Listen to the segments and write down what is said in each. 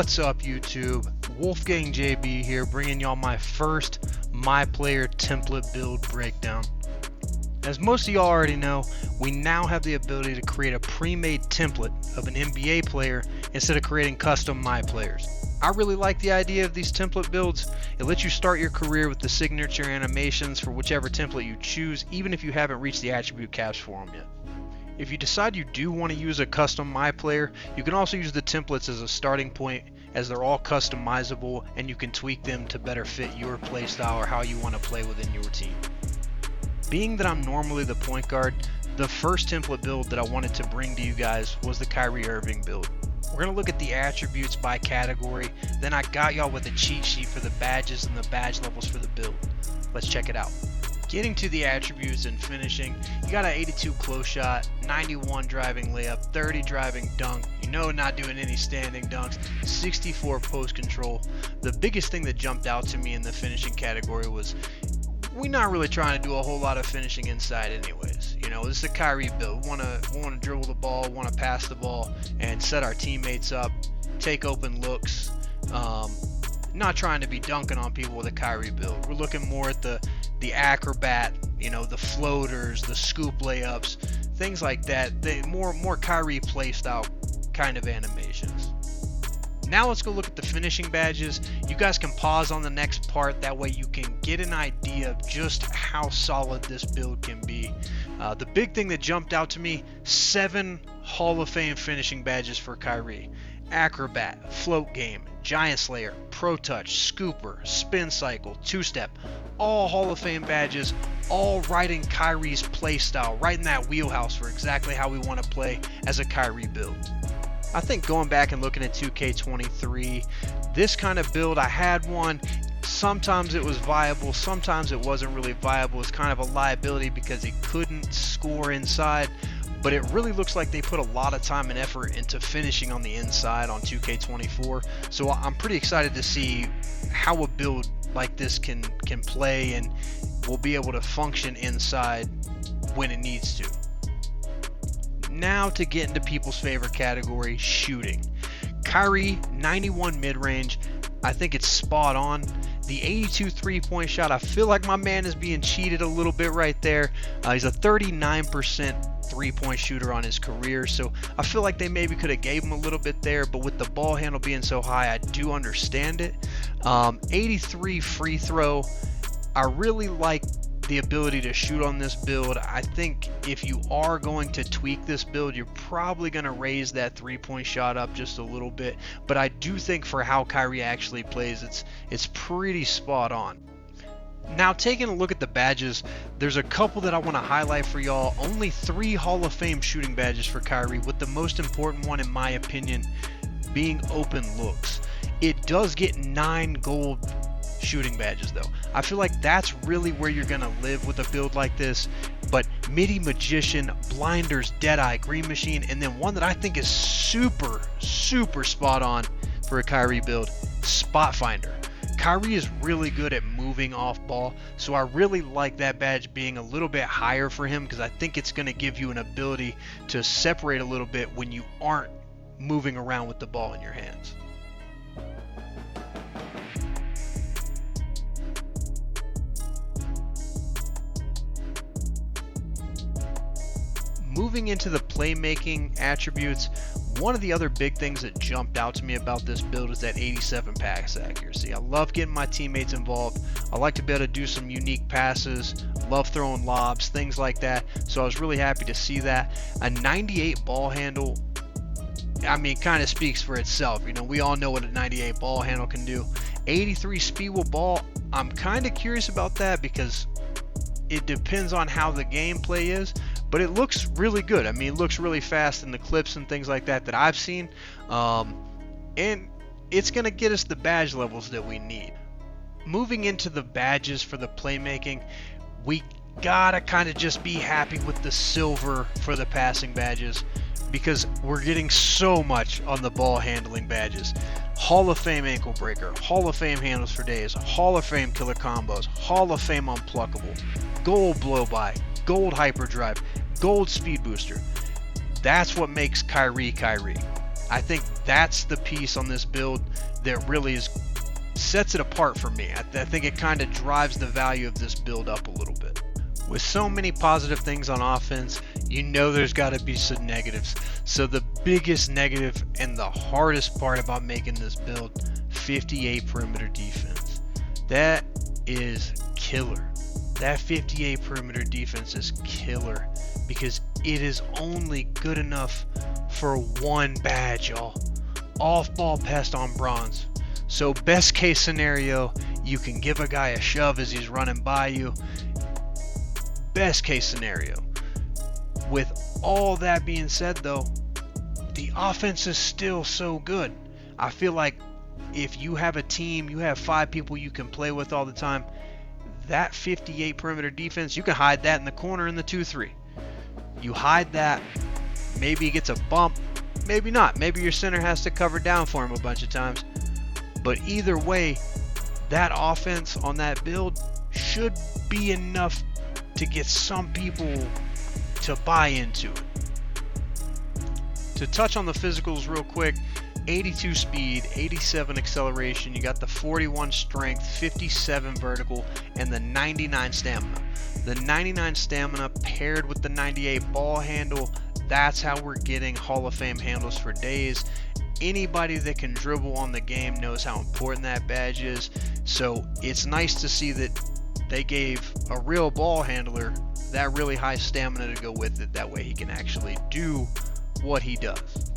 What's up, YouTube? WolfGxngJB here, bringing y'all my first My Player template build breakdown. As most of y'all already know, we now have the ability to create a pre-made template of an NBA player instead of creating custom My Players. I really like the idea of these template builds. It lets you start your career with the signature animations for whichever template you choose, even if you haven't reached the attribute caps for them yet. If you decide you do want to use a custom My Player, you can also use the templates as a starting point, as they're all customizable and you can tweak them to better fit your playstyle or how you want to play within your team. Being that I'm normally the point guard, the first template build that I wanted to bring to you guys was the Kyrie Irving build. We're going to look at the attributes by category, then I got y'all with a cheat sheet for the badges and the badge levels for the build. Let's check it out. Getting to the attributes and finishing, you got an 82 close shot, 91 driving layup, 30 driving dunk, not doing any standing dunks, 64 post control. The biggest thing that jumped out to me in the finishing category was we're not really trying to do a whole lot of finishing inside anyways. This is a Kyrie build. We want to dribble the ball, want to pass the ball, and set our teammates up, take open looks. Not trying to be dunking on people with a Kyrie build. We're looking more at the acrobat, the floaters, the scoop layups, things like that. More Kyrie playstyle kind of animations. Now let's go look at the finishing badges. You guys can pause on the next part, that way you can get an idea of just how solid this build can be. The big thing that jumped out to me, 7 Hall of Fame finishing badges for Kyrie. Acrobat, Float Game, Giant Slayer, Pro Touch, Scooper, Spin Cycle, Two Step, all Hall of Fame badges, all right in Kyrie's play style, right in that wheelhouse for exactly how we want to play as a Kyrie build. I think going back and looking at 2K23, this kind of build, I had one. Sometimes it was viable, sometimes it wasn't really viable. It's kind of a liability because he couldn't score inside. But it really looks like they put a lot of time and effort into finishing on the inside on 2K24. So I'm pretty excited to see how a build like this can play and will be able to function inside when it needs to. Now to get into people's favorite category, shooting. Kyrie, 91 mid-range. I think it's spot on. The 82 3-point shot, I feel like my man is being cheated a little bit right there. He's a 39% 3-point shooter on his career, so I feel like they maybe could have gave him a little bit there, but with the ball handle being so high, I do understand it. 83 free throw. I really like the ability to shoot on this build. I think if you are going to tweak this build, you're probably going to raise that 3-point shot up just a little bit, but I do think for how Kyrie actually plays, it's pretty spot on. Now taking a look at the badges, there's a couple that I want to highlight for y'all. Only 3 Hall of Fame shooting badges for Kyrie, with the most important one in my opinion being open looks. It does get 9 gold shooting badges though. I feel like that's really where you're gonna live with a build like this. But MIDI Magician, Blinders, Deadeye, Green Machine, and then one that I think is super spot on for a Kyrie build, Spot Finder. Kyrie is really good at moving off ball, so I really like that badge being a little bit higher for him because I think it's going to give you an ability to separate a little bit when you aren't moving around with the ball in your hands. Moving into the playmaking attributes, one of the other big things that jumped out to me about this build is that 87 pass accuracy. I love getting my teammates involved. I like to be able to do some unique passes, love throwing lobs, things like that. So I was really happy to see that. A 98 ball handle, kind of speaks for itself. We all know what a 98 ball handle can do. 83 speed with ball, I'm kind of curious about that because it depends on how the gameplay is. But it looks really good. It looks really fast in the clips and things like that I've seen. And it's going to get us the badge levels that we need. Moving into the badges for the playmaking, we gotta kind of just be happy with the silver for the passing badges because we're getting so much on the ball handling badges. Hall of Fame ankle breaker, Hall of Fame handles for days, Hall of Fame killer combos, Hall of Fame unpluckable, gold blow by, gold hyperdrive, gold speed booster. That's what makes Kyrie Kyrie. I think that's the piece on this build that really sets it apart for me. I think it kind of drives the value of this build up a little bit. With so many positive things on offense, you know there's got to be some negatives. So the biggest negative and the hardest part about making this build, 58 perimeter defense. That is killer. That 58 perimeter defense is killer because it is only good enough for one badge, y'all. Off ball pest on bronze. So best case scenario, you can give a guy a shove as he's running by you. Best case scenario. With all that being said though, the offense is still so good. I feel like if you have a team, you have 5 people you can play with all the time, that 58 perimeter defense, you can hide that in the corner in the 2-3. You hide that, maybe he gets a bump, maybe not. Maybe your center has to cover down for him a bunch of times. But either way, that offense on that build should be enough to get some people to buy into it. To touch on the physicals real quick, 82 speed, 87 acceleration, you got the 41 strength, 57 vertical, and the 99 stamina. The 99 stamina paired with the 98 ball handle, that's how we're getting Hall of Fame handles for days. Anybody that can dribble on the game knows how important that badge is. So it's nice to see that they gave a real ball handler that really high stamina to go with it. That way he can actually do what he does.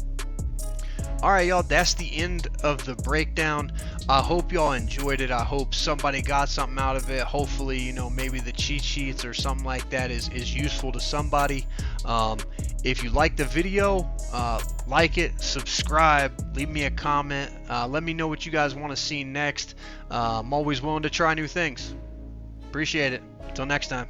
Alright y'all, that's the end of the breakdown. I hope y'all enjoyed it. I hope somebody got something out of it. Hopefully, you know, maybe the cheat sheets or something like that is useful to somebody. If you like the video, like it, subscribe, leave me a comment. Let me know what you guys want to see next. I'm always willing to try new things. Appreciate it. Until next time.